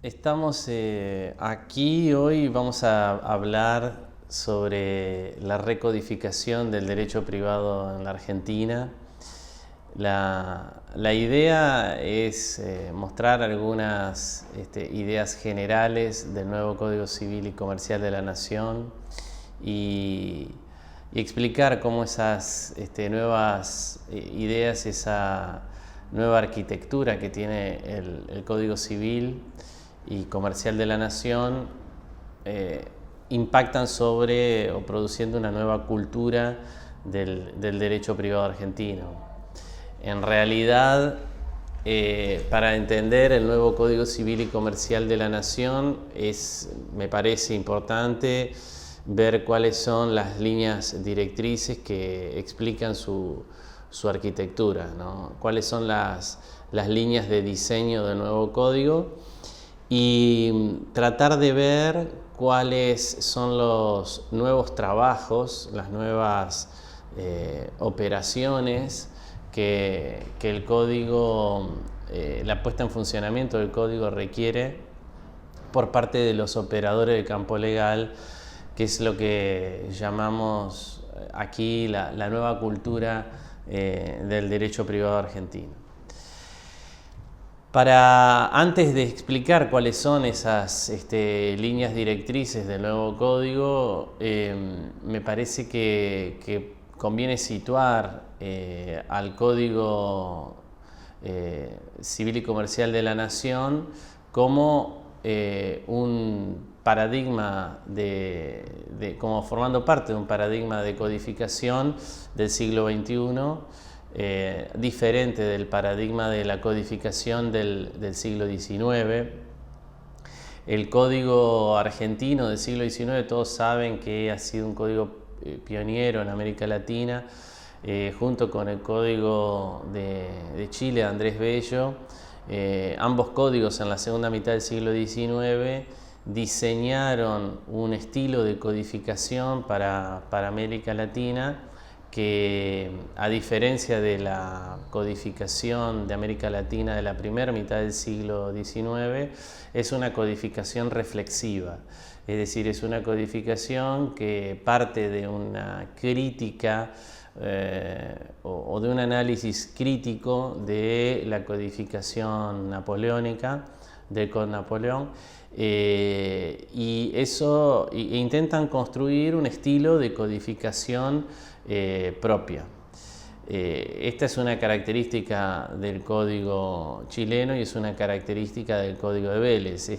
Estamos aquí hoy, vamos a hablar sobre la recodificación del derecho privado en la Argentina. La idea es mostrar algunas ideas generales del nuevo Código Civil y Comercial de la Nación y explicar cómo esas nuevas ideas, esa nueva arquitectura que tiene el Código Civil y Comercial de la Nación impactan sobre o produciendo una nueva cultura del derecho privado argentino. En realidad, para entender el nuevo Código Civil y Comercial de la Nación, me parece importante ver cuáles son las líneas directrices que explican su arquitectura, ¿no? Cuáles son las líneas de diseño del nuevo código y tratar de ver cuáles son los nuevos trabajos, las nuevas operaciones que el código, la puesta en funcionamiento del código requiere por parte de los operadores del campo legal, que es lo que llamamos aquí la nueva cultura del derecho privado argentino. Antes de explicar cuáles son esas líneas directrices del nuevo código, me parece que conviene situar al Código Civil y Comercial de la Nación como un paradigma como formando parte de un paradigma de codificación del siglo XXI, diferente del paradigma de la codificación del siglo XIX. El código argentino del siglo XIX, todos saben que ha sido un código pionero en América Latina, junto con el código de Chile de Andrés Bello. Ambos códigos en la segunda mitad del siglo XIX diseñaron un estilo de codificación para América Latina que, a diferencia de la codificación de América Latina de la primera mitad del siglo XIX, es una codificación reflexiva. Es decir, es una codificación que parte de una crítica o de un análisis crítico de la codificación napoleónica, del Código Napoleón, y intentan construir un estilo de codificación propia. Esta es una característica del código chileno y es una característica del código de Vélez.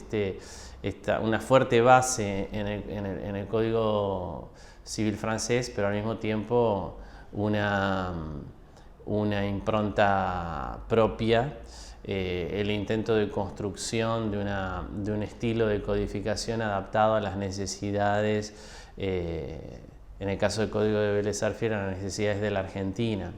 Una fuerte base en el código civil francés, pero al mismo tiempo una impronta propia, el intento de construcción de un estilo de codificación adaptado a las necesidades, en el caso del código de Vélez Sarsfield, a las necesidades de la Argentina.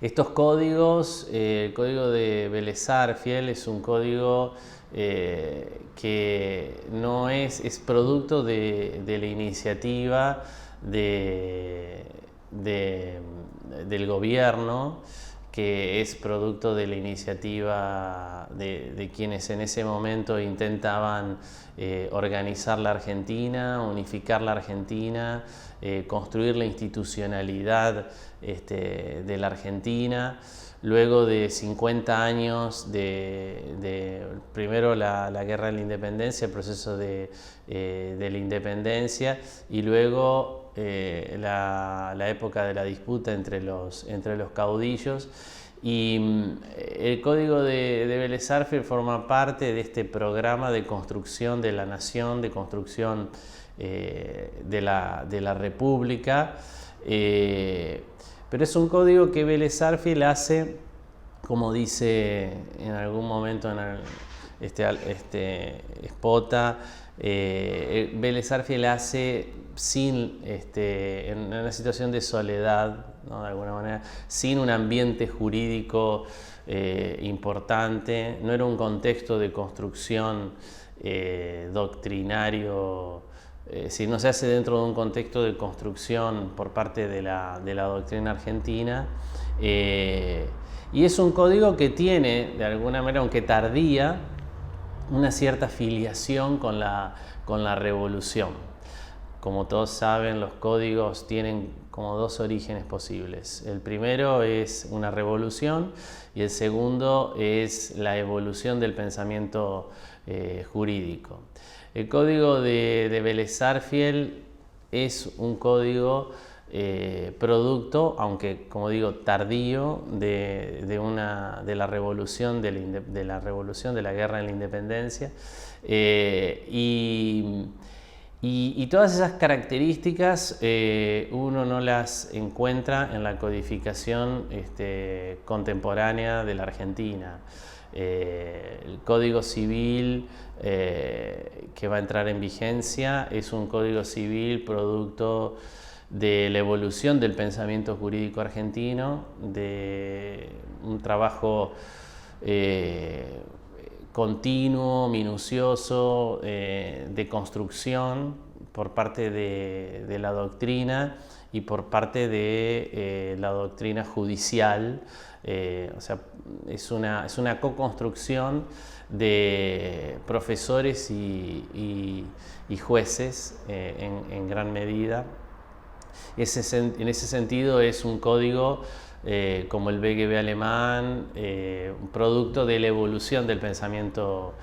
Estos códigos, el código de Vélez Sarsfield es un código que no es producto de la iniciativa del gobierno, que es producto de la iniciativa de quienes en ese momento intentaban organizar la Argentina, unificar la Argentina, construir la institucionalidad de la Argentina. Luego de 50 años primero la guerra de la independencia, el proceso de la independencia, y luego la época de la disputa entre los caudillos. Y el código de Vélez Sarsfield forma parte de este programa de construcción de la nación, de construcción de la república. Pero es un código que Vélez Sarsfield hace, como dice en algún momento Espota, Vélez Sarsfield hace en una situación de soledad, ¿no? De alguna manera, sin un ambiente jurídico importante. No era un contexto de construcción doctrinario, si no se hace dentro de un contexto de construcción por parte de la doctrina argentina. Y es un código que tiene, de alguna manera, aunque tardía, una cierta filiación con la revolución. Como todos saben, los códigos tienen como dos orígenes posibles. El primero es una revolución y el segundo es la evolución del pensamiento jurídico. El código de Vélez Sarsfield es un código producto, aunque como digo tardío, de la revolución de la guerra de la independencia, y todas esas características uno no las encuentra en la codificación contemporánea de la Argentina. El Código Civil que va a entrar en vigencia es un Código Civil producto de la evolución del pensamiento jurídico argentino, de un trabajo continuo, minucioso, de construcción por parte de la doctrina y por parte de la doctrina judicial. O sea, es una co-construcción de profesores y jueces en gran medida. En ese sentido es un código como el BGB alemán, un producto de la evolución del pensamiento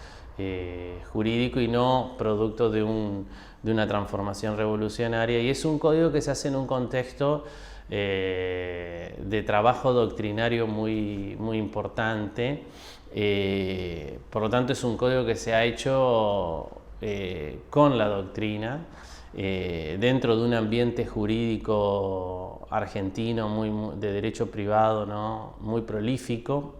jurídico y no producto de una transformación revolucionaria, y es un código que se hace en un contexto de trabajo doctrinario muy importante. Por lo tanto, es un código que se ha hecho con la doctrina, dentro de un ambiente jurídico argentino de derecho privado, ¿no?, muy prolífico,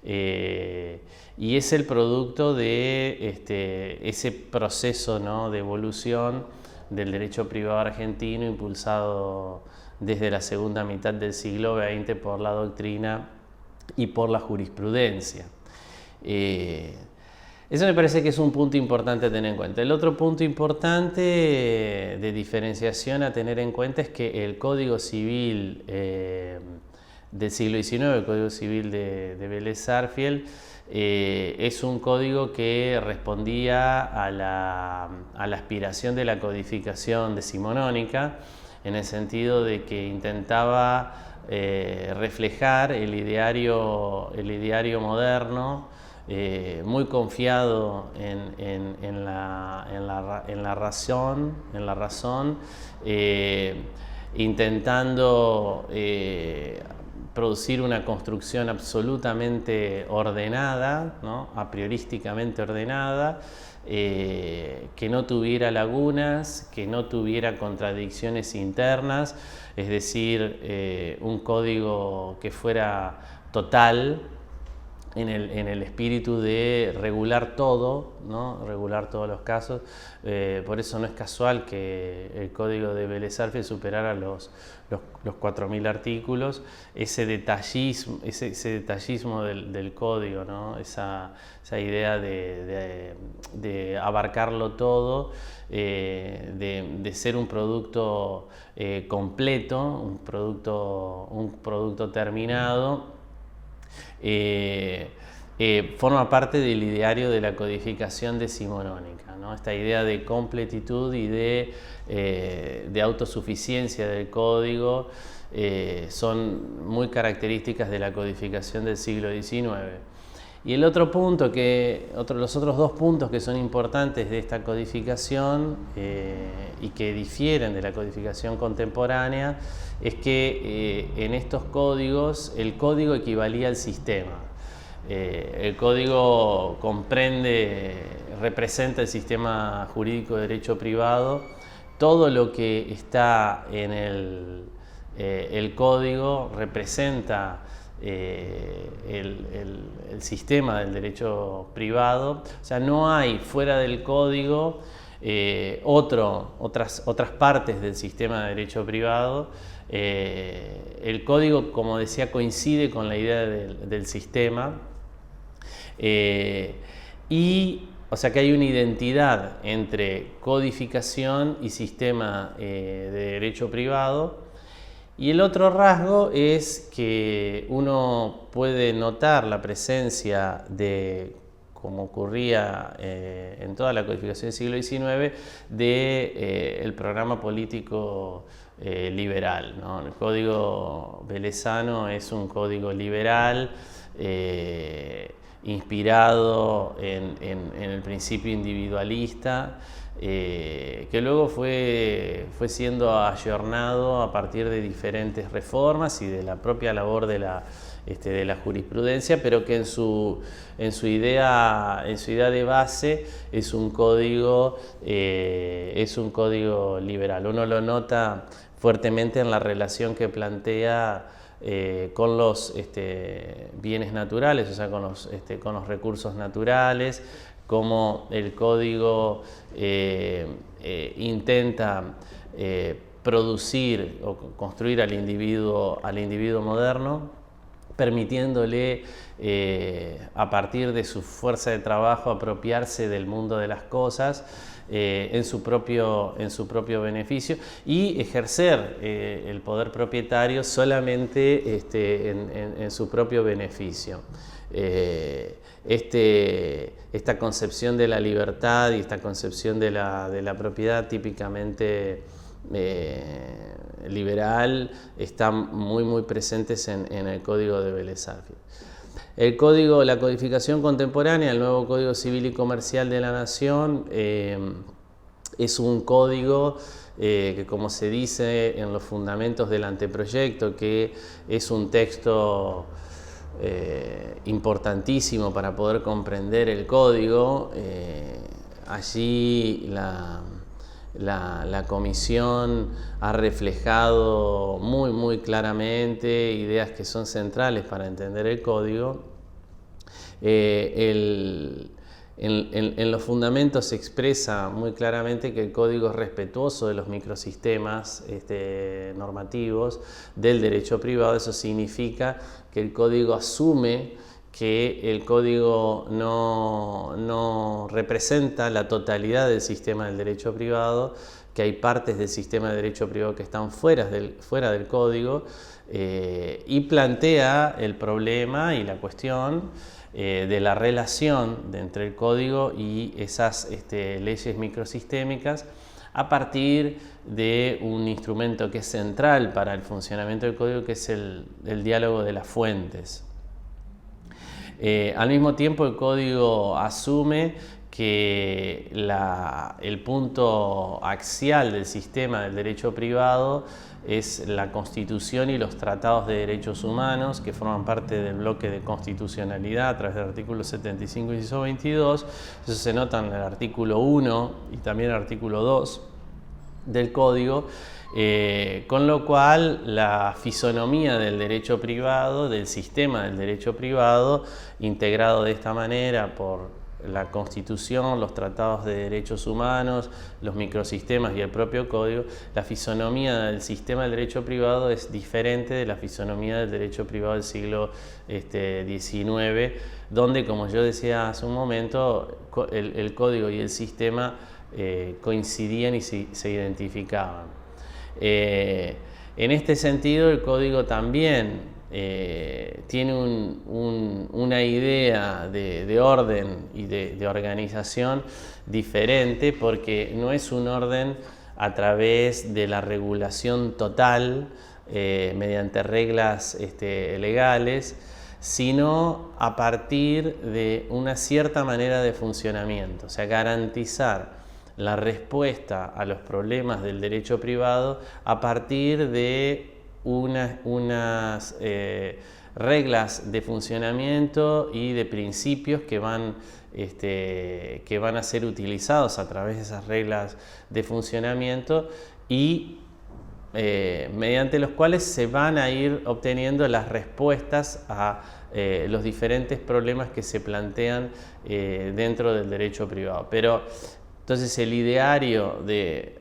y es el producto de ese proceso, ¿no?, de evolución del derecho privado argentino impulsado desde la segunda mitad del siglo XX por la doctrina y por la jurisprudencia. Eso me parece que es un punto importante a tener en cuenta. El otro punto importante de diferenciación a tener en cuenta es que el Código Civil del siglo XIX, el Código Civil de Vélez Sarsfield, es un código que respondía a la aspiración de la codificación decimonónica, en el sentido de que intentaba reflejar el ideario moderno, muy confiado en la razón, intentando producir una construcción absolutamente ordenada, ¿no?, a priorísticamente ordenada, que no tuviera lagunas, que no tuviera contradicciones internas, es decir, un código que fuera total en el espíritu de regular todo, ¿no?, regular todos los casos. Por eso no es casual que el código de Vélez Sarsfield superara los 4.000 artículos, ese detallismo del código, ¿no?, esa idea de abarcarlo todo, de ser un producto completo, un producto terminado. Forma parte del ideario de la codificación decimonónica, ¿no? Esta idea de completitud y de autosuficiencia del código son muy características de la codificación del siglo XIX. Y los otros dos puntos que son importantes de esta codificación y que difieren de la codificación contemporánea es que en estos códigos el código equivalía al sistema. El código representa el sistema jurídico de derecho privado. Todo lo que está en el código representa el sistema del derecho privado. O sea, no hay fuera del código otras partes del sistema de derecho privado. El código, como decía, coincide con la idea del sistema, y O sea que hay una identidad entre codificación y sistema de derecho privado. Y el otro rasgo es que uno puede notar la presencia de, como ocurría en toda la codificación del siglo XIX, del programa político liberal, ¿no? El código velezano es un código liberal inspirado en el principio individualista, que luego fue siendo ayornado a partir de diferentes reformas y de la propia labor de la jurisprudencia, pero que en su idea de base es un código liberal. Uno lo nota fuertemente en la relación que plantea con los bienes naturales, o sea, con los recursos naturales, como el código intenta producir o construir al individuo moderno, permitiéndole a partir de su fuerza de trabajo apropiarse del mundo de las cosas en su propio beneficio y ejercer el poder propietario solamente en su propio beneficio. Esta concepción de la libertad y esta concepción de la propiedad típicamente liberal están muy presentes en el Código de Vélez Arfield. La codificación contemporánea, el nuevo Código Civil y Comercial de la Nación, es un código que, como se dice en los fundamentos del anteproyecto, que es un texto importantísimo para poder comprender el código. Allí la comisión ha reflejado muy claramente ideas que son centrales para entender el código. En los fundamentos se expresa muy claramente que el código es respetuoso de los microsistemas normativos del derecho privado. Eso significa que el código asume que el código no representa la totalidad del sistema del derecho privado, que hay partes del sistema de derecho privado que están fuera del código, y plantea el problema y la cuestión de la relación entre el código y esas leyes microsistémicas a partir de un instrumento que es central para el funcionamiento del código, que es el diálogo de las fuentes. Al mismo tiempo, el código asume que el punto axial del sistema del derecho privado es la Constitución y los tratados de derechos humanos, que forman parte del bloque de constitucionalidad a través del artículo 75, inciso 22. Eso se nota en el artículo 1 y también el artículo 2 del código. Con lo cual la fisonomía del derecho privado, del sistema del derecho privado, integrado de esta manera por la Constitución, los tratados de derechos humanos, los microsistemas y el propio código, la fisonomía del sistema del derecho privado es diferente de la fisonomía del derecho privado del siglo XIX, donde, como yo decía hace un momento, el código y el sistema coincidían y se identificaban. En este sentido, el código también tiene una idea de orden y de organización diferente, porque no es un orden a través de la regulación total mediante reglas legales, sino a partir de una cierta manera de funcionamiento, o sea, garantizar la respuesta a los problemas del derecho privado a partir de unas reglas de funcionamiento y de principios que van a ser utilizados a través de esas reglas de funcionamiento y mediante los cuales se van a ir obteniendo las respuestas a los diferentes problemas que se plantean dentro del derecho privado. Pero entonces el ideario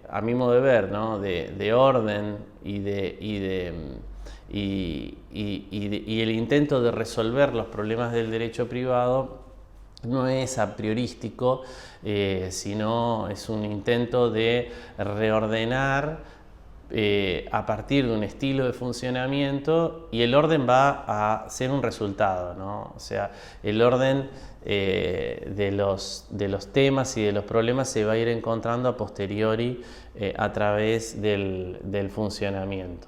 a mi modo de ver, ¿no? de orden y el intento de resolver los problemas del derecho privado no es a priorístico, sino es un intento de reordenar a partir de un estilo de funcionamiento, y el orden va a ser un resultado, ¿no? O sea, el orden de los temas y de los problemas se va a ir encontrando a posteriori a través del funcionamiento.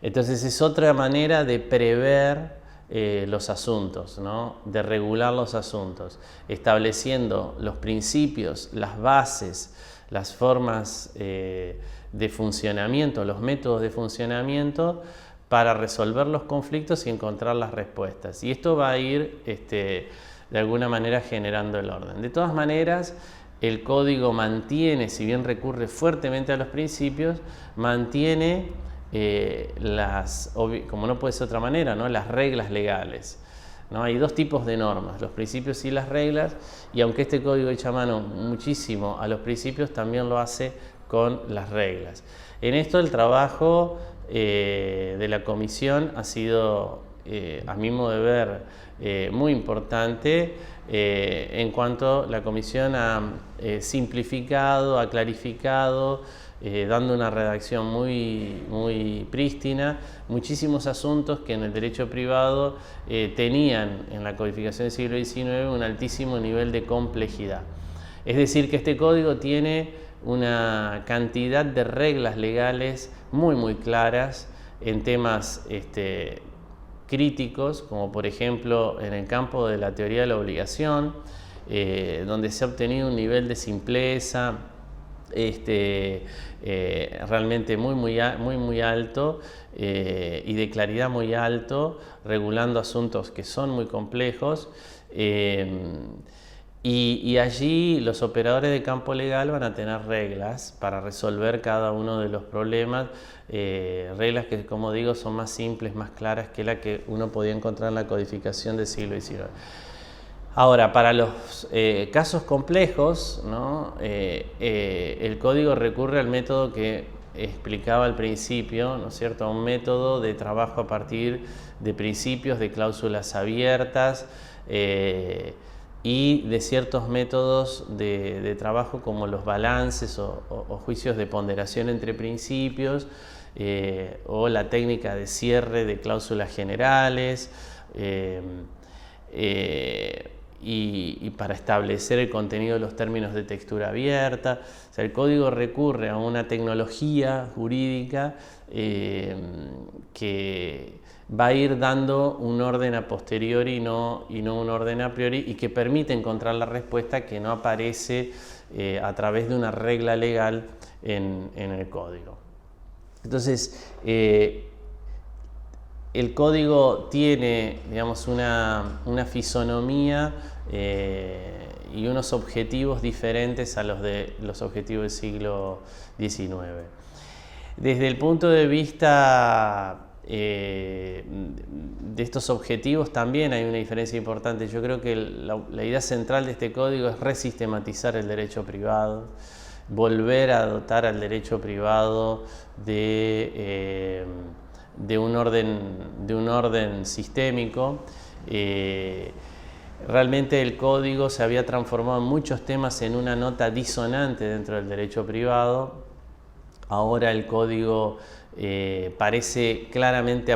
Entonces es otra manera de prever los asuntos, ¿no? De regular los asuntos, estableciendo los principios, las bases, las formas de funcionamiento, los métodos de funcionamiento para resolver los conflictos y encontrar las respuestas. Y esto va a ir de alguna manera generando el orden. De todas maneras, el código mantiene, si bien recurre fuertemente a los principios, mantiene como no puede ser de otra manera, ¿no? Las reglas legales, ¿no? Hay dos tipos de normas, los principios y las reglas, y aunque este código echa mano muchísimo a los principios, también lo hace con las reglas. En esto el trabajo de la comisión ha sido, a mi modo de ver, muy importante, en cuanto la comisión ha simplificado, ha clarificado, dando una redacción muy prístina, muchísimos asuntos que en el derecho privado tenían en la codificación del siglo XIX un altísimo nivel de complejidad. Es decir, que este código tiene una cantidad de reglas legales muy claras en temas críticos, como por ejemplo en el campo de la teoría de la obligación, donde se ha obtenido un nivel de simpleza realmente muy alto y de claridad muy alto, regulando asuntos que son muy complejos. Y allí los operadores de campo legal van a tener reglas para resolver cada uno de los problemas, reglas que, como digo, son más simples, más claras que la que uno podía encontrar en la codificación del siglo XIX. Ahora, para los casos complejos, ¿no? El código recurre al método que explicaba al principio, ¿no es cierto?, a un método de trabajo a partir de principios, de cláusulas abiertas, y de ciertos métodos de trabajo como los balances o juicios de ponderación entre principios, o la técnica de cierre de cláusulas generales, y para establecer el contenido de los términos de textura abierta. O sea, el código recurre a una tecnología jurídica que va a ir dando un orden a posteriori y no un orden a priori, y que permite encontrar la respuesta que no aparece a través de una regla legal en el código. Entonces, el código tiene, digamos, una fisonomía y unos objetivos diferentes a los de los objetivos del siglo XIX. Desde el punto de vista de estos objetivos también hay una diferencia importante. Yo creo que la idea central de este código es resistematizar el derecho privado, volver a dotar al derecho privado de un orden sistémico. Realmente el código se había transformado en muchos temas en una nota disonante dentro del derecho privado. Ahora el código aparece claramente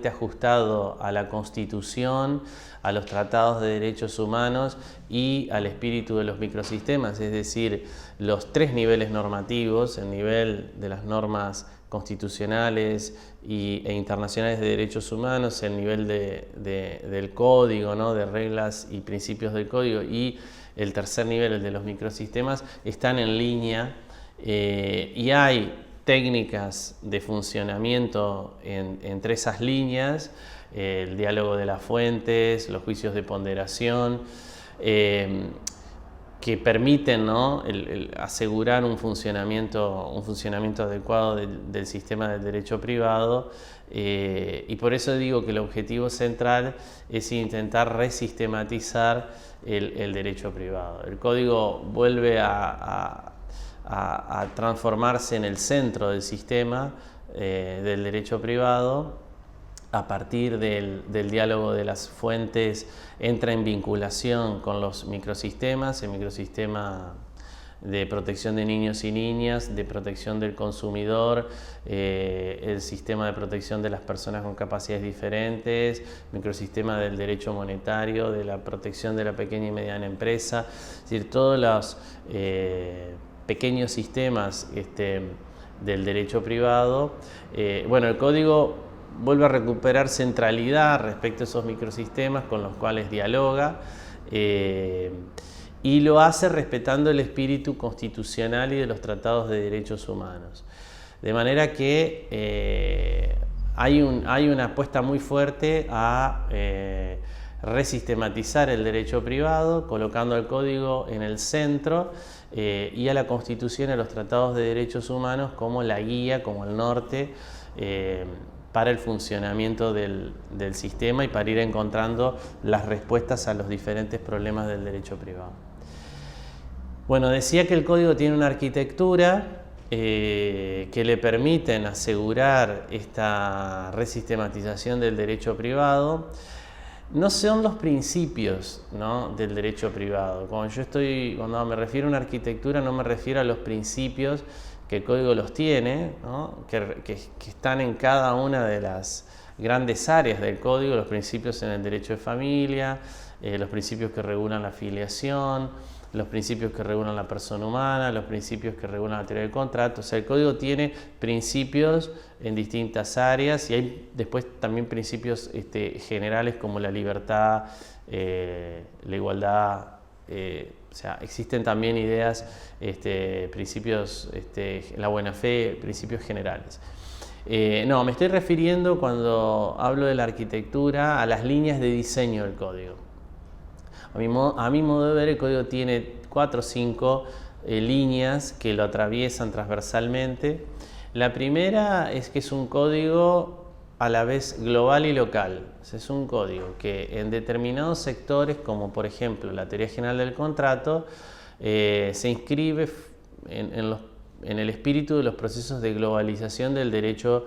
ajustado a la Constitución, a los tratados de derechos humanos y al espíritu de los microsistemas, es decir, los tres niveles normativos, el nivel de las normas constitucionales e internacionales de derechos humanos, el nivel del código, ¿no?, de reglas y principios del código, y el tercer nivel, el de los microsistemas, están en línea, y hay técnicas de funcionamiento entre esas líneas, el diálogo de las fuentes, los juicios de ponderación, que permiten, ¿no?, asegurar un funcionamiento adecuado del sistema del derecho privado, y por eso digo que el objetivo central es intentar resistematizar el derecho privado. El código vuelve a transformarse en el centro del sistema del derecho privado, a partir del diálogo de las fuentes, entra en vinculación con los microsistemas, el microsistema de protección de niños y niñas, de protección del consumidor, el sistema de protección de las personas con capacidades diferentes, microsistema del derecho monetario, de la protección de la pequeña y mediana empresa, es decir, todos los pequeños sistemas del derecho privado. Bueno, el código vuelve a recuperar centralidad respecto a esos microsistemas con los cuales dialoga, y lo hace respetando el espíritu constitucional y de los tratados de derechos humanos. De manera que hay una apuesta muy fuerte a resistematizar el derecho privado, colocando al código en el centro y a la Constitución y a los tratados de derechos humanos como la guía, como el norte para el funcionamiento del sistema y para ir encontrando las respuestas a los diferentes problemas del derecho privado. Bueno, decía que el código tiene una arquitectura que le permiten asegurar esta resistematización del derecho privado. No son los principios, ¿no?, del derecho privado. Cuando me refiero a una arquitectura, no me refiero a los principios que el código los tiene, ¿no?, que están en cada una de las grandes áreas del código, los principios en el derecho de familia, los principios que regulan la filiación, los principios que regulan la persona humana, los principios que regulan la teoría del contrato. O sea, el código tiene principios en distintas áreas y hay después también principios generales como la libertad, la igualdad. O sea, existen también ideas, principios, la buena fe, principios generales. No, me estoy refiriendo, cuando hablo de la arquitectura, a las líneas de diseño del código. A mi modo de ver, el código tiene 4 o 5 líneas que lo atraviesan transversalmente. La primera es que es un código a la vez global y local. Es un código que en determinados sectores, como por ejemplo la teoría general del contrato, se inscribe en el espíritu de los procesos de globalización del derecho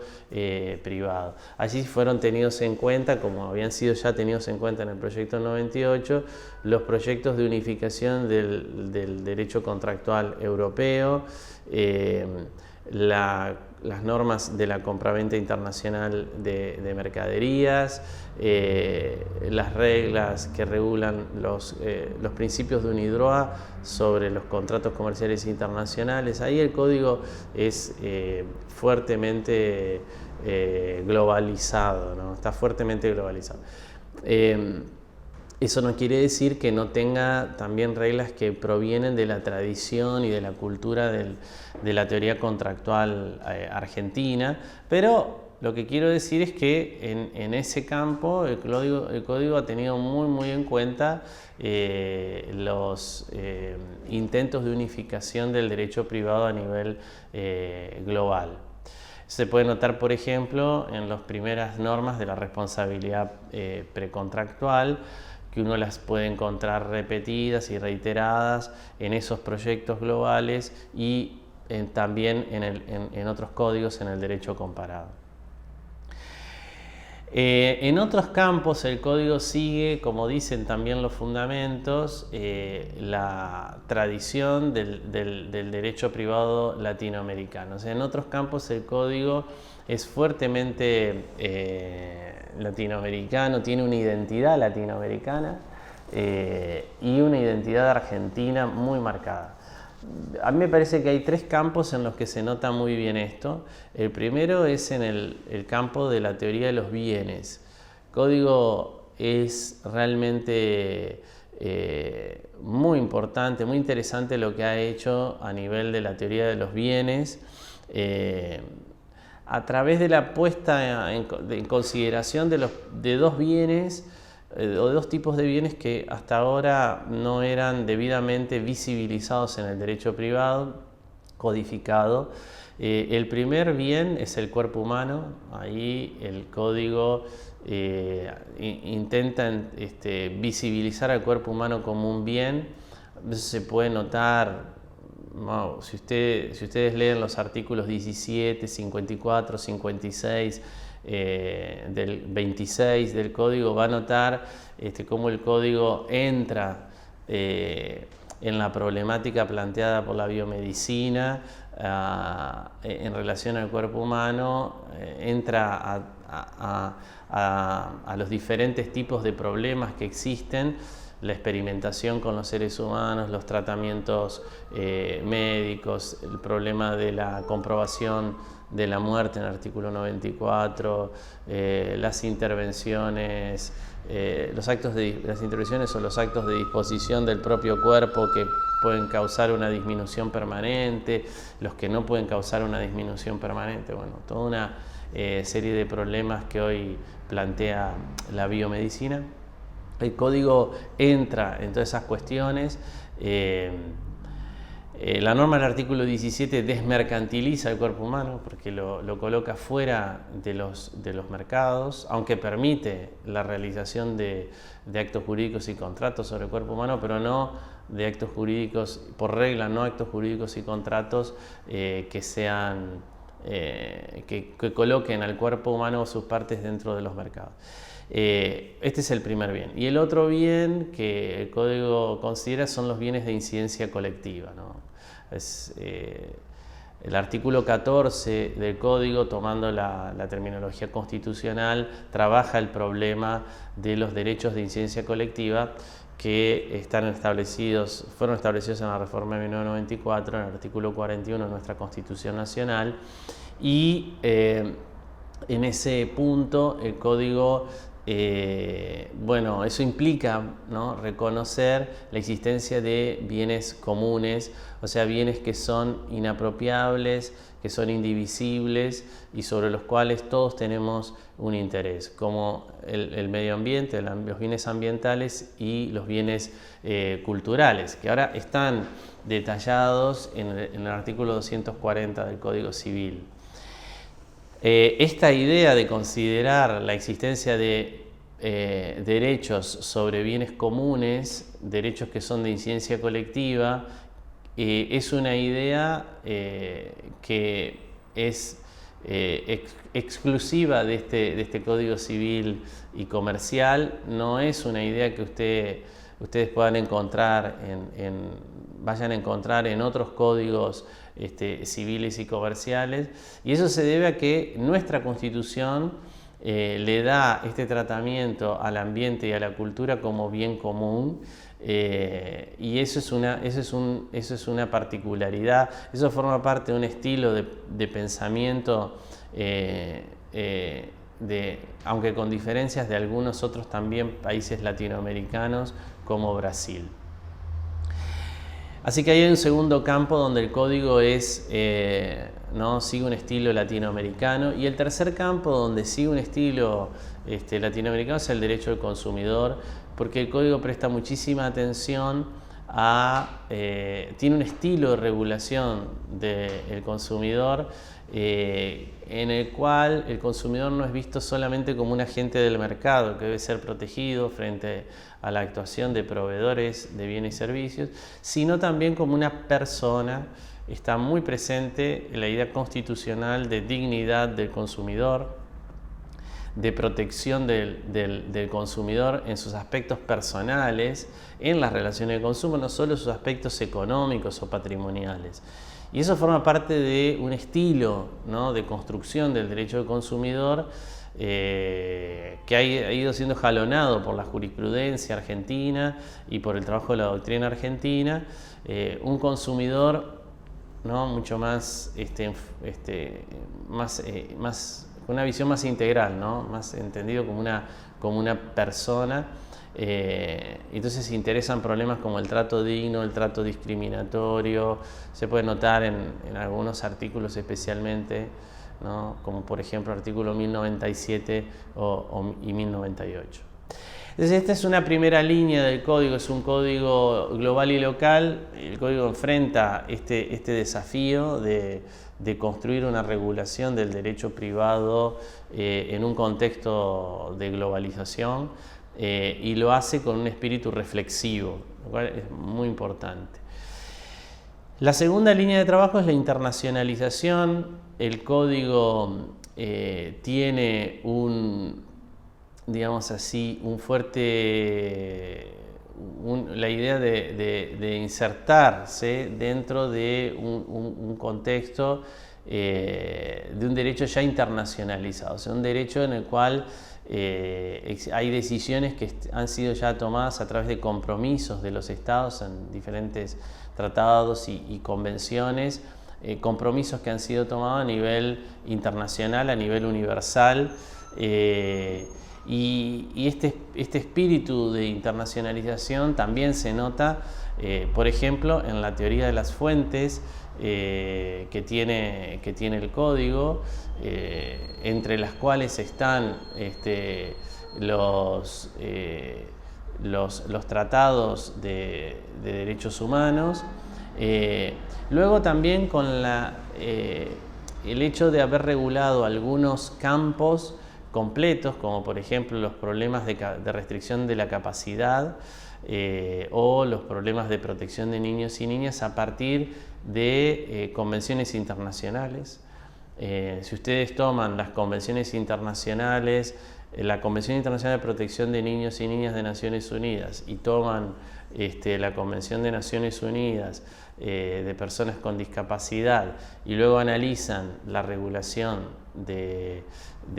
privado. Allí fueron tenidos en cuenta, como habían sido ya tenidos en cuenta en el proyecto 98, los proyectos de unificación del derecho contractual europeo, las normas de la compraventa internacional de mercaderías, las reglas que regulan los principios de UNIDROIT sobre los contratos comerciales internacionales. Ahí el código es fuertemente globalizado, ¿no? Está fuertemente globalizado. Eso no quiere decir que no tenga también reglas que provienen de la tradición y de la cultura de la teoría contractual argentina, pero lo que quiero decir es que en ese campo el código ha tenido muy en cuenta los intentos de unificación del derecho privado a nivel global. Se puede notar, por ejemplo, en las primeras normas de la responsabilidad precontractual, que uno las puede encontrar repetidas y reiteradas en esos proyectos globales y también en otros códigos en el derecho comparado. En otros campos el código sigue, como dicen también los fundamentos, la tradición del derecho privado latinoamericano. O sea, en otros campos el código es fuertemente latinoamericano, tiene una identidad latinoamericana y una identidad argentina muy marcada. A mí me parece que hay 3 campos en los que se nota muy bien esto. El primero es en el campo de la teoría de los bienes. El código es realmente muy importante, muy interesante lo que ha hecho a nivel de la teoría de los bienes, a través de la puesta en consideración de 2 bienes o de 2 tipos de bienes que hasta ahora no eran debidamente visibilizados en el derecho privado, codificado. El primer bien es el cuerpo humano. Ahí el código intenta visibilizar al cuerpo humano como un bien. Eso se puede notar, si ustedes leen los artículos 17, 54, 56 del 26 del código, va a notar cómo el código entra en la problemática planteada por la biomedicina en relación al cuerpo humano, entra a los diferentes tipos de problemas que existen, la experimentación con los seres humanos, los tratamientos médicos, el problema de la comprobación de la muerte en el artículo 94, las intervenciones, las intervenciones o los actos de disposición del propio cuerpo que pueden causar una disminución permanente, los que no pueden causar una disminución permanente, bueno, toda una serie de problemas que hoy plantea la biomedicina. El código entra en todas esas cuestiones. La norma del artículo 17 desmercantiliza el cuerpo humano porque lo coloca fuera de los mercados, aunque permite la realización de actos jurídicos y contratos sobre el cuerpo humano, pero no de actos jurídicos, por regla, no actos jurídicos y contratos que sean que coloquen al cuerpo humano o sus partes dentro de los mercados. Este es el primer bien. Y el otro bien que el código considera son los bienes de incidencia colectiva, ¿no? El artículo 14 del código, tomando la terminología constitucional, trabaja el problema de los derechos de incidencia colectiva que fueron establecidos en la reforma de 1994, en el artículo 41 de nuestra Constitución Nacional, y en ese punto el código, bueno, eso implica, ¿no?, reconocer la existencia de bienes comunes, o sea, bienes que son inapropiables, que son indivisibles y sobre los cuales todos tenemos un interés, como el medio ambiente, los bienes ambientales y los bienes culturales, que ahora están detallados en el artículo 240 del Código Civil. Esta idea de considerar la existencia de derechos sobre bienes comunes, derechos que son de incidencia colectiva, es una idea que es exclusiva de este Código Civil y Comercial, no es una idea que ustedes puedan encontrar vayan a encontrar en otros códigos civiles y comerciales, y eso se debe a que nuestra Constitución le da este tratamiento al ambiente y a la cultura como bien común, y eso es una particularidad, eso forma parte de un estilo de pensamiento, aunque con diferencias de algunos otros también países latinoamericanos como Brasil. Así que hay un segundo campo donde el código sigue un estilo latinoamericano, y el tercer campo donde sigue un estilo latinoamericano es el derecho del consumidor, porque el código presta muchísima atención tiene un estilo de regulación del consumidor en el cual el consumidor no es visto solamente como un agente del mercado que debe ser protegido frente a la actuación de proveedores de bienes y servicios, sino también como una persona. Está muy presente la idea constitucional de dignidad del consumidor, de protección del consumidor en sus aspectos personales, en las relaciones de consumo, no solo sus aspectos económicos o patrimoniales. Y eso forma parte de un estilo, ¿no?, de construcción del derecho del consumidor que ha ido siendo jalonado por la jurisprudencia argentina y por el trabajo de la doctrina argentina. Un consumidor, ¿no?, mucho más, con una visión más integral, ¿no?, más entendido como una persona. Entonces se interesan problemas como el trato digno, el trato discriminatorio. Se puede notar en algunos artículos especialmente, ¿no?, como por ejemplo artículo 1097 y 1098. Entonces esta es una primera línea del código, es un código global y local. El código enfrenta este desafío de construir una regulación del derecho privado en un contexto de globalización, y lo hace con un espíritu reflexivo, lo cual es muy importante. La segunda línea de trabajo es la internacionalización. El código tiene digamos así, la idea de insertarse dentro de un contexto de un derecho ya internacionalizado, o sea, un derecho en el cual hay decisiones que han sido ya tomadas a través de compromisos de los estados en diferentes tratados y convenciones, compromisos que han sido tomados a nivel internacional, a nivel universal, y este espíritu de internacionalización también se nota, por ejemplo, en la teoría de las fuentes que tiene el código, entre las cuales están los tratados de derechos humanos. Luego también con el hecho de haber regulado algunos campos completos, como por ejemplo los problemas de restricción de la capacidad o los problemas de protección de niños y niñas a partir de convenciones internacionales. Si ustedes toman las convenciones internacionales, la Convención Internacional de Protección de Niños y Niñas de Naciones Unidas, y toman la Convención de Naciones Unidas de Personas con Discapacidad, y luego analizan la regulación de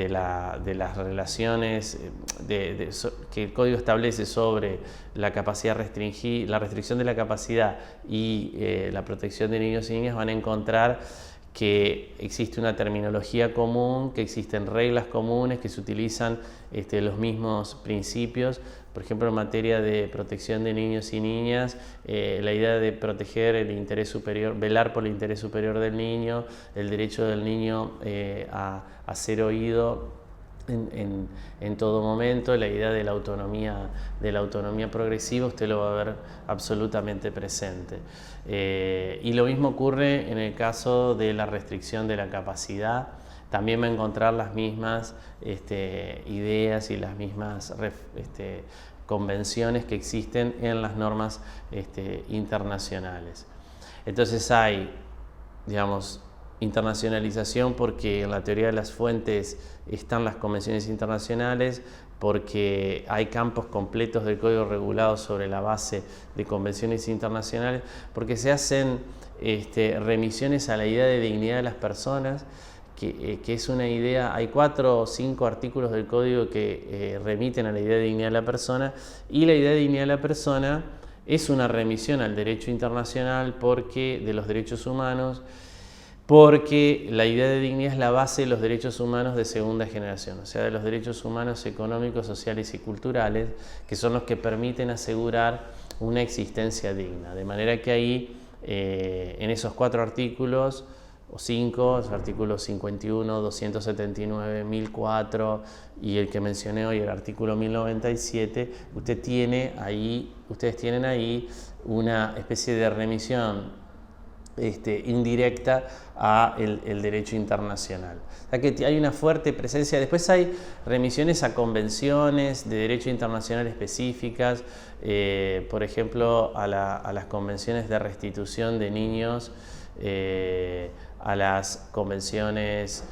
las relaciones que el código establece sobre la capacidad restringida, la restricción de la capacidad y la protección de niños y niñas, van a encontrar que existe una terminología común, que existen reglas comunes, que se utilizan los mismos principios. Por ejemplo, en materia de protección de niños y niñas, la idea de proteger el interés superior, velar por el interés superior del niño, el derecho del niño a ser oído en todo momento, la idea de la autonomía progresiva, usted lo va a ver absolutamente presente. Y lo mismo ocurre en el caso de la restricción de la capacidad. También va a encontrar las mismas ideas y las mismas convenciones que existen en las normas internacionales. Entonces hay, digamos, internacionalización porque en la teoría de las fuentes están las convenciones internacionales, porque hay campos completos del código regulados sobre la base de convenciones internacionales, porque se hacen remisiones a la idea de dignidad de las personas, que es una idea. Hay 4 o 5 artículos del código que remiten a la idea de dignidad de la persona, y la idea de dignidad de la persona es una remisión al derecho internacional de los derechos humanos, porque la idea de dignidad es la base de los derechos humanos de segunda generación, o sea, de los derechos humanos económicos, sociales y culturales, que son los que permiten asegurar una existencia digna. De manera que ahí, en esos 4 artículos, o 5, los artículos 51, 279, 1004 y el que mencioné hoy, el artículo 1097, ustedes tienen ahí una especie de remisión indirecta a el derecho internacional. O sea que hay una fuerte presencia. Después hay remisiones a convenciones de derecho internacional específicas, por ejemplo a las convenciones de restitución de niños, a las convenciones,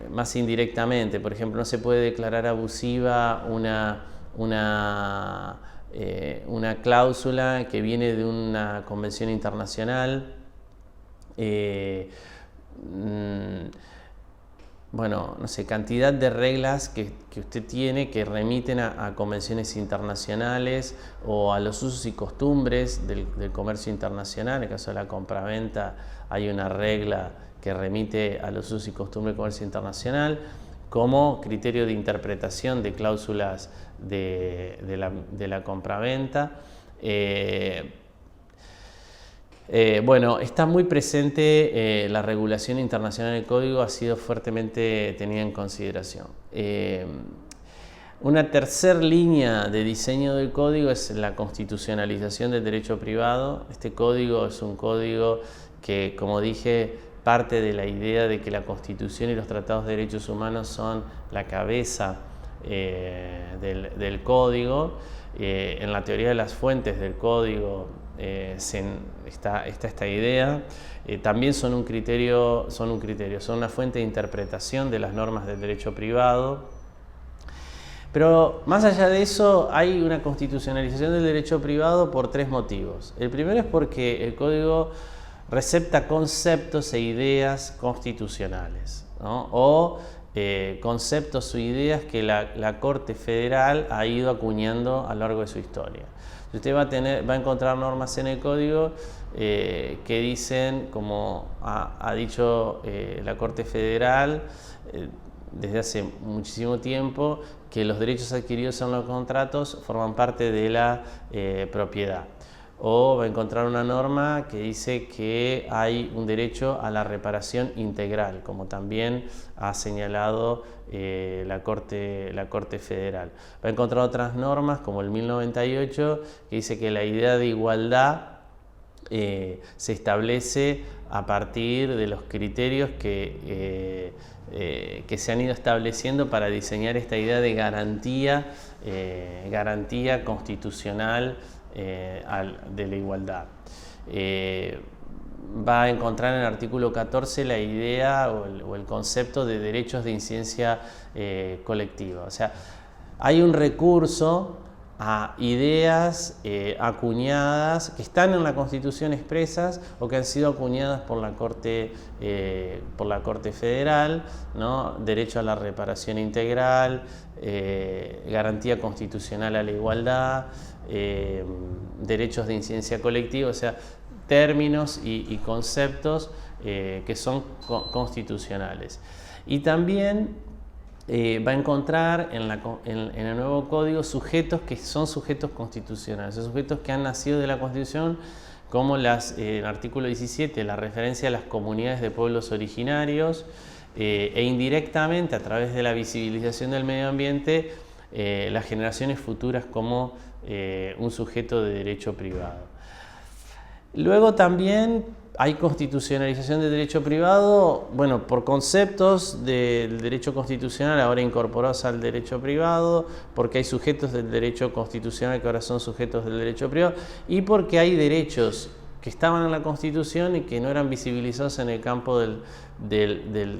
más indirectamente. Por ejemplo, no se puede declarar abusiva una cláusula que viene de una convención internacional. Cantidad de reglas que usted tiene que remiten a convenciones internacionales o a los usos y costumbres del comercio internacional. En el caso de la compraventa hay una regla que remite a los usos y costumbres del comercio internacional como criterio de interpretación de cláusulas de la compraventa. Está muy presente la regulación internacional del código, ha sido fuertemente tenida en consideración. Una tercera línea de diseño del código es la constitucionalización del derecho privado. Este código es un código que, como dije, parte de la idea de que la Constitución y los tratados de derechos humanos son la cabeza del código. En la teoría de las fuentes del código está esta idea. También son una fuente de interpretación de las normas del derecho privado. Pero más allá de eso, hay una constitucionalización del derecho privado por 3 motivos. El primero es porque el código recepta conceptos e ideas constitucionales, ¿no? O conceptos o ideas que la Corte Federal ha ido acuñando a lo largo de su historia. Usted va a encontrar normas en el código que dicen, como ha dicho la Corte Federal desde hace muchísimo tiempo, que los derechos adquiridos en los contratos forman parte de la propiedad. O va a encontrar una norma que dice que hay un derecho a la reparación integral, como también ha señalado la Corte Federal. Va a encontrar otras normas, como el 1098, que dice que la idea de igualdad se establece a partir de los criterios que se han ido estableciendo para diseñar esta idea de garantía constitucional de la igualdad. Va a encontrar en el artículo 14 la idea o el concepto de derechos de incidencia colectiva. O sea, hay un recurso a ideas acuñadas que están en la Constitución expresas o que han sido acuñadas por la Corte Federal, ¿no? Derecho a la reparación integral, garantía constitucional a la igualdad, derechos de incidencia colectiva, o sea, términos y conceptos que son constitucionales. Y también va a encontrar en el nuevo código sujetos que son sujetos constitucionales, sujetos que han nacido de la Constitución, como el artículo 17, la referencia a las comunidades de pueblos originarios, e indirectamente, a través de la visibilización del medio ambiente, las generaciones futuras como un sujeto de derecho privado. Luego también hay constitucionalización del derecho privado, bueno, por conceptos del derecho constitucional ahora incorporados al derecho privado, porque hay sujetos del derecho constitucional que ahora son sujetos del derecho privado, y porque hay derechos que estaban en la Constitución y que no eran visibilizados en el campo del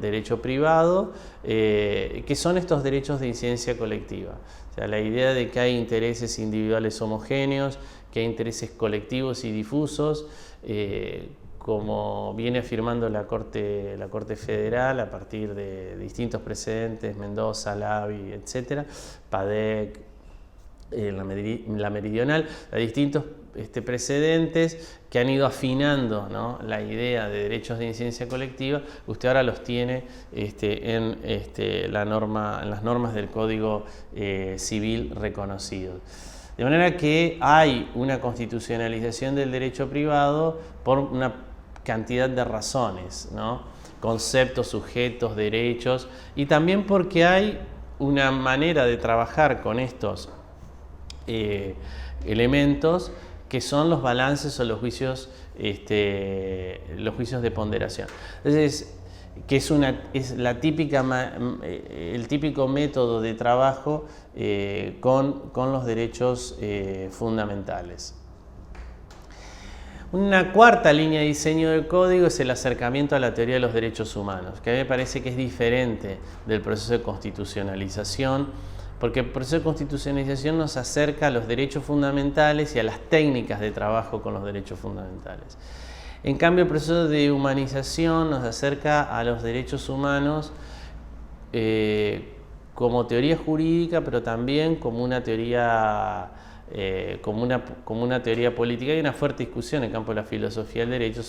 derecho privado, que son estos derechos de incidencia colectiva. O sea, la idea de que hay intereses individuales homogéneos, que hay intereses colectivos y difusos, como viene afirmando la Corte Federal a partir de distintos precedentes, Mendoza, Lavi, etc., PADEC, la Meridional, a distintos precedentes que han ido afinando, ¿no?, la idea de derechos de incidencia colectiva. Usted ahora los tiene en las normas del Código Civil reconocidos. De manera que hay una constitucionalización del derecho privado por una cantidad de razones, ¿no? Conceptos, sujetos, derechos, y también porque hay una manera de trabajar con estos elementos que son los balances o los juicios de ponderación. Entonces, que es el típico método de trabajo con los derechos fundamentales. Una cuarta línea de diseño del código es el acercamiento a la teoría de los derechos humanos, que a mí me parece que es diferente del proceso de constitucionalización, porque el proceso de constitucionalización nos acerca a los derechos fundamentales y a las técnicas de trabajo con los derechos fundamentales. En cambio, el proceso de humanización nos acerca a los derechos humanos como teoría jurídica, pero también como una teoría política. Hay una fuerte discusión en el campo de la filosofía del derecho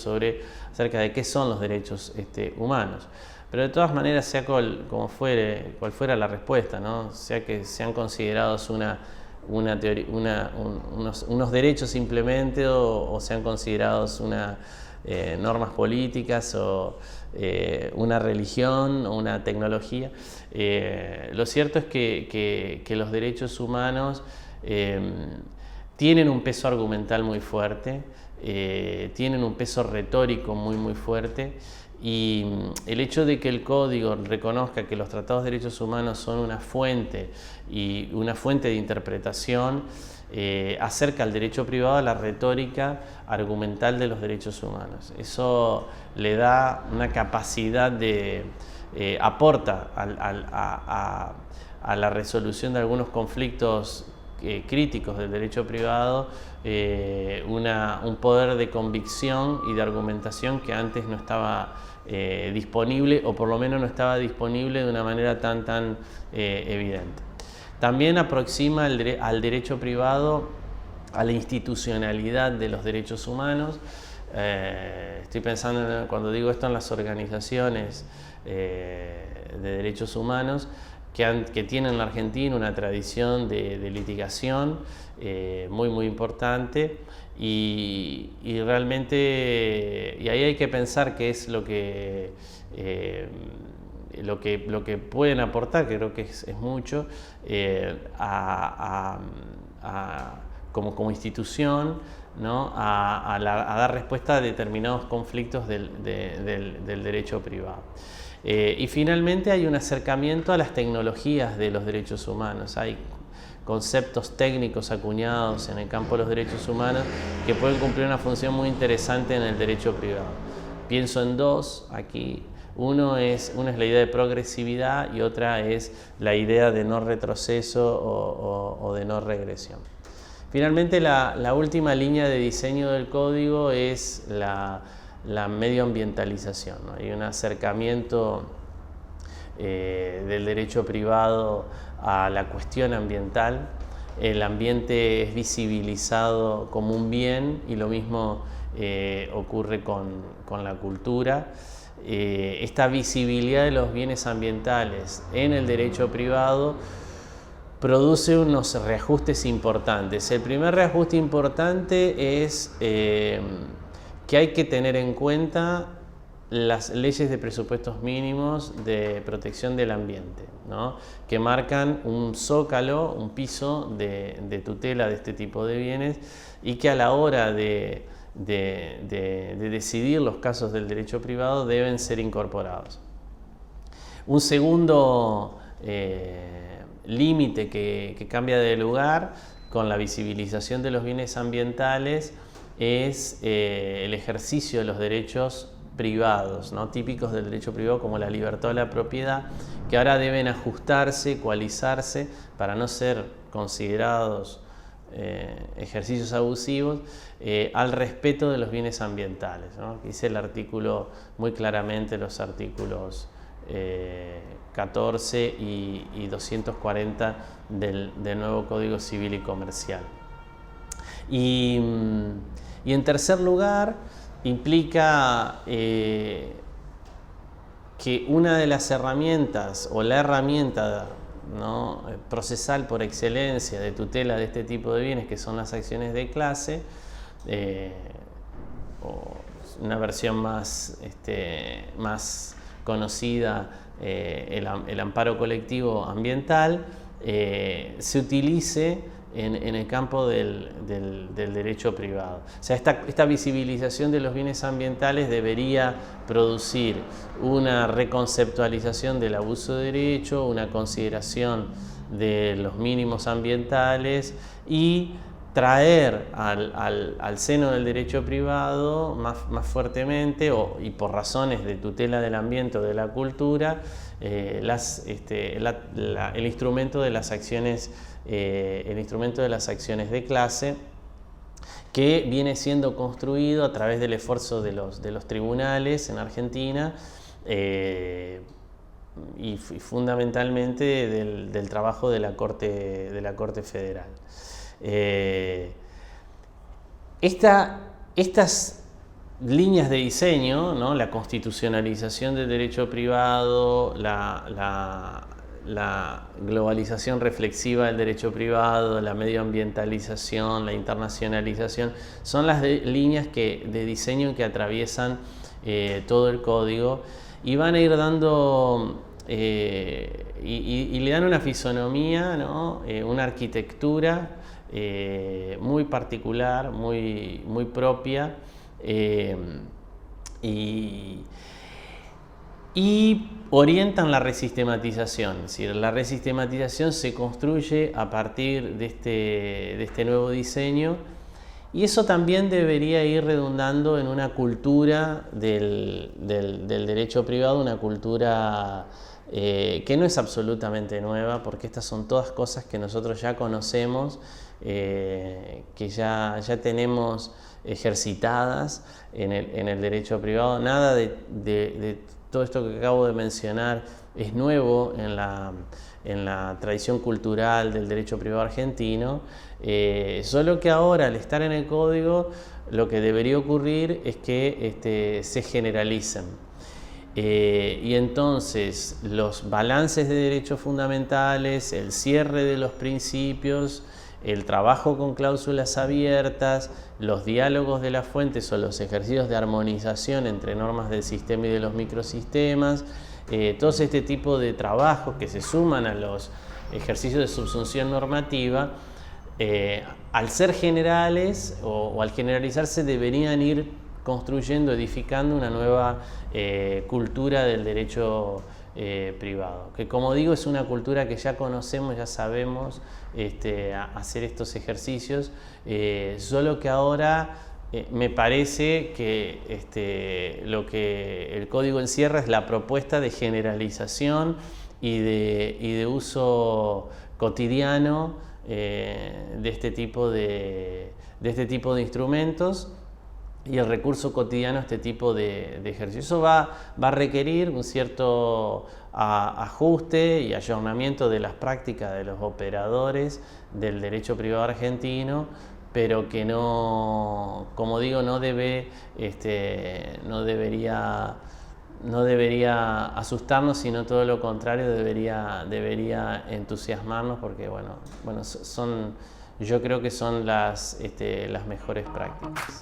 acerca de qué son los derechos humanos. Pero de todas maneras, sea cual fuera la respuesta, ¿no?, sea que sean considerados unos derechos simplemente o sean considerados normas políticas o una religión o una tecnología, lo cierto es que los derechos humanos tienen un peso argumental muy fuerte, tienen un peso retórico muy fuerte, y el hecho de que el código reconozca que los tratados de derechos humanos son una fuente de interpretación, acerca al derecho privado a la retórica argumental de los derechos humanos. Eso le da una capacidad aporta a la resolución de algunos conflictos críticos del derecho privado, un poder de convicción y de argumentación que antes no estaba disponible, o por lo menos no estaba disponible de una manera tan evidente. También aproxima al derecho privado a la institucionalidad de los derechos humanos. Estoy pensando, cuando digo esto, en las organizaciones de derechos humanos que tienen en la Argentina una tradición de litigación muy importante, y realmente ahí hay que pensar qué es lo que pueden aportar, que creo que es mucho, como institución, ¿no? a dar respuesta a determinados conflictos del derecho privado. Y finalmente hay un acercamiento a las tecnologías de los derechos humanos. Hay conceptos técnicos acuñados en el campo de los derechos humanos que pueden cumplir una función muy interesante en el derecho privado. Pienso en dos aquí. Una es la idea de progresividad, y otra es la idea de no retroceso o de no regresión. Finalmente, la última línea de diseño del código es la medioambientalización, ¿no? Hay un acercamiento del derecho privado a la cuestión ambiental. El ambiente es visibilizado como un bien, y lo mismo ocurre con la cultura. Esta visibilidad de los bienes ambientales en el derecho privado produce unos reajustes importantes. El primer reajuste importante es que hay que tener en cuenta las leyes de presupuestos mínimos de protección del ambiente, ¿no? Que marcan un zócalo, un piso de tutela de este tipo de bienes, y que a la hora de decidir los casos del derecho privado deben ser incorporados. Un segundo límite que cambia de lugar con la visibilización de los bienes ambientales es el ejercicio de los derechos privados, ¿no? Típicos del derecho privado, como la libertad de la propiedad, que ahora deben ajustarse, ecualizarse para no ser considerados ejercicios abusivos, al respeto de los bienes ambientales, ¿no? Dice el artículo muy claramente, los artículos 14 y 240 del nuevo Código Civil y Comercial. Y en tercer lugar, implica que una de las herramientas, o la herramienta, ¿no?, procesal por excelencia de tutela de este tipo de bienes, que son las acciones de clase, o una versión más conocida, el amparo colectivo ambiental, se utilice en el campo del derecho privado. O sea, esta visibilización de los bienes ambientales debería producir una reconceptualización del abuso de derecho, una consideración de los mínimos ambientales, y traer al seno del derecho privado más fuertemente, y por razones de tutela del ambiente o de la cultura, el instrumento de las acciones de clase, que viene siendo construido a través del esfuerzo de los tribunales en Argentina, y fundamentalmente del trabajo de la Corte Federal. Estas líneas de diseño, ¿no?, la constitucionalización del derecho privado, la globalización reflexiva del derecho privado, la medioambientalización, la internacionalización, son las líneas de diseño que atraviesan todo el código, y van a ir dando y le dan una fisonomía, ¿no?, una arquitectura muy particular, muy propia, y orientan la resistematización. Es decir, la resistematización se construye a partir de este nuevo diseño, y eso también debería ir redundando en una cultura del derecho privado, una cultura que no es absolutamente nueva, porque estas son todas cosas que nosotros ya conocemos, que ya tenemos ejercitadas en el derecho privado. Nada de todo esto que acabo de mencionar es nuevo en la tradición cultural del derecho privado argentino, solo que ahora, al estar en el código, lo que debería ocurrir es que se generalicen. Y entonces los balances de derechos fundamentales, el cierre de los principios, el trabajo con cláusulas abiertas, los diálogos de las fuentes o los ejercicios de armonización entre normas del sistema y de los microsistemas, todo este tipo de trabajos que se suman a los ejercicios de subsunción normativa, al ser generales o al generalizarse, deberían ir construyendo, edificando una nueva cultura del derecho privado, que, como digo, es una cultura que ya conocemos, ya sabemos hacer estos ejercicios, solo que ahora me parece que lo que el código encierra es la propuesta de generalización y de uso cotidiano de este tipo de instrumentos, y el recurso cotidiano a este tipo de ejercicio. Eso va a requerir un cierto ajuste y ayornamiento de las prácticas de los operadores del derecho privado argentino, pero que no, como digo, no debería asustarnos, sino todo lo contrario, debería entusiasmarnos, porque yo creo que son las mejores prácticas.